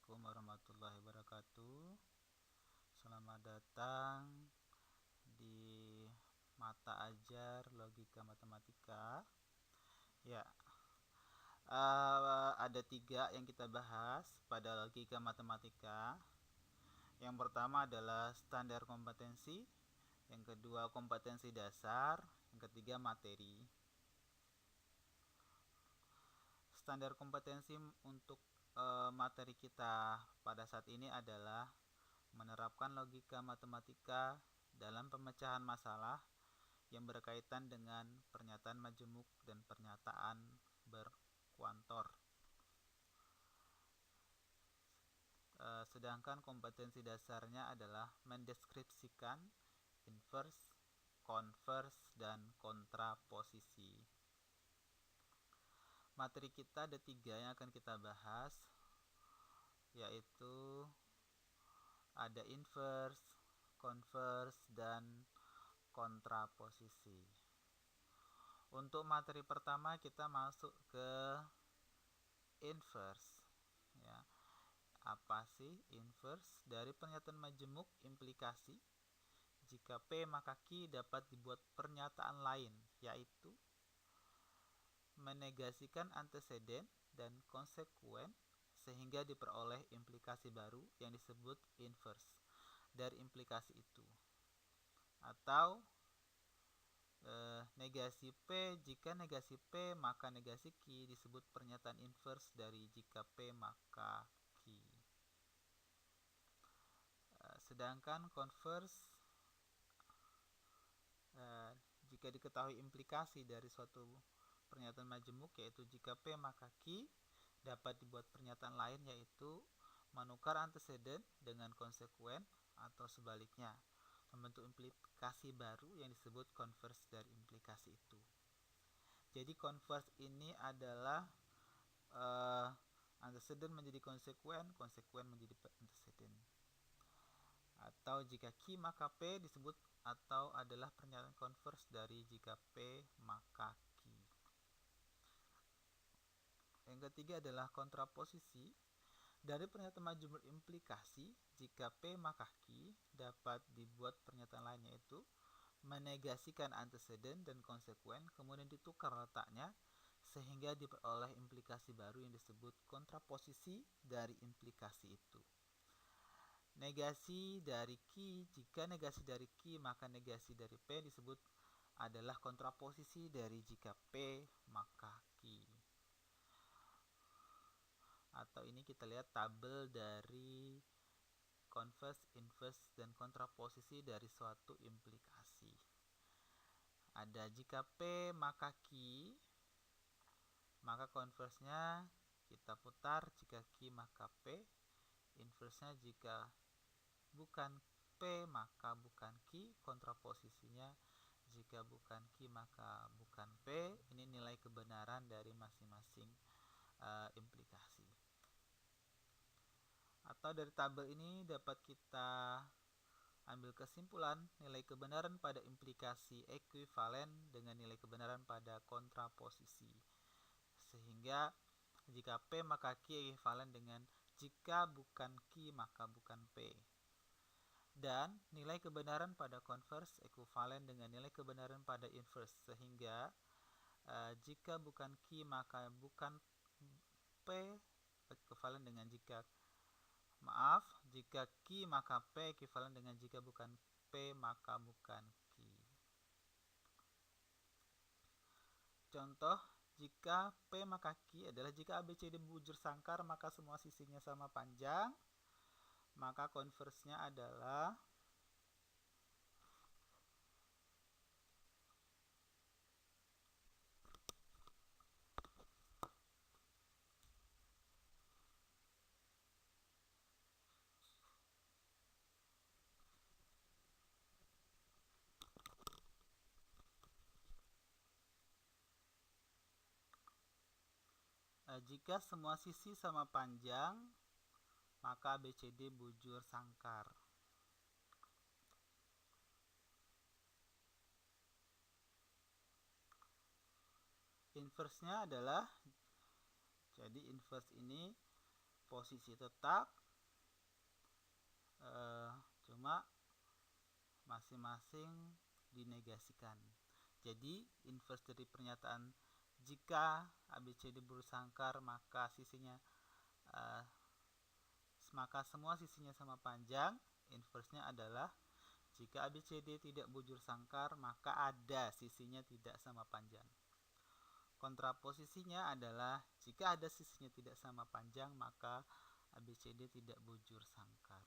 Assalamualaikum warahmatullahi wabarakatuh. Selamat datang di mata ajar logika matematika. Ya, ada 3 yang kita bahas pada logika matematika. Yang pertama adalah standar kompetensi, yang kedua kompetensi dasar, yang ketiga materi. Standar kompetensi untuk materi kita pada saat ini adalah menerapkan logika matematika dalam pemecahan masalah yang berkaitan dengan pernyataan majemuk dan pernyataan berkuantor. Sedangkan kompetensi dasarnya adalah mendeskripsikan inverse, converse, dan kontraposisi. Materi kita ada 3 yang akan kita bahas, yaitu ada inverse, converse, dan kontraposisi. Untuk materi pertama kita masuk ke inverse. Ya. Apa sih inverse? Dari pernyataan majemuk implikasi jika P maka Q dapat dibuat pernyataan lain, yaitu menegasikan anteseden dan konsekuen sehingga diperoleh implikasi baru yang disebut inverse dari implikasi itu. Atau negasi P, jika negasi P maka negasi Q disebut pernyataan inverse dari jika P maka Q. Sedangkan converse, jika diketahui implikasi dari suatu pernyataan majemuk, yaitu jika P maka Q, dapat dibuat pernyataan lain, yaitu menukar anteseden dengan konsekuen atau sebaliknya, membentuk implikasi baru yang disebut converse dari implikasi itu. Jadi converse ini adalah anteseden menjadi konsekuen, konsekuen menjadi anteseden. Atau jika Q maka P disebut atau adalah pernyataan converse dari jika P maka Q. Yang ketiga adalah kontraposisi. Dari pernyataan majemuk implikasi jika P maka Q dapat dibuat pernyataan lain, yaitu menegasikan anteseden dan konsekuen kemudian ditukar letaknya sehingga diperoleh implikasi baru yang disebut kontraposisi dari implikasi itu. Negasi dari Q, jika negasi dari Q maka negasi dari P disebut adalah kontraposisi dari jika P maka Q. Atau ini kita lihat tabel dari converse, inverse, dan kontraposisi dari suatu implikasi. Ada jika P maka Q, maka converse-nya kita putar jika Q maka P, inverse-nya jika bukan P maka bukan Q, kontraposisinya jika bukan Q maka bukan P. Ini nilai kebenaran dari masing-masing implikasi. Atau dari tabel ini dapat kita ambil kesimpulan nilai kebenaran pada implikasi ekuivalen dengan nilai kebenaran pada kontraposisi. Sehingga jika P maka Q ekuivalen dengan jika bukan Q maka bukan P. Dan nilai kebenaran pada converse ekuivalen dengan nilai kebenaran pada inverse, sehingga jika bukan Q maka bukan P ekuivalen dengan jika Q maka P ekuivalen dengan jika bukan P maka bukan Q. Contoh, jika P maka Q adalah jika ABCD bujur sangkar maka semua sisinya sama panjang, maka converse-nya adalah jika semua sisi sama panjang maka ABCD bujur sangkar. Inverse-nya adalah, jadi inverse ini posisi tetap, cuma masing-masing dinegasikan. Jadi inverse dari pernyataan jika ABCD bersangkar maka semua sisinya sama panjang, inverse-nya adalah jika ABCD tidak bujur sangkar maka ada sisinya tidak sama panjang. Kontraposisinya adalah jika ada sisinya tidak sama panjang maka ABCD tidak bujur sangkar.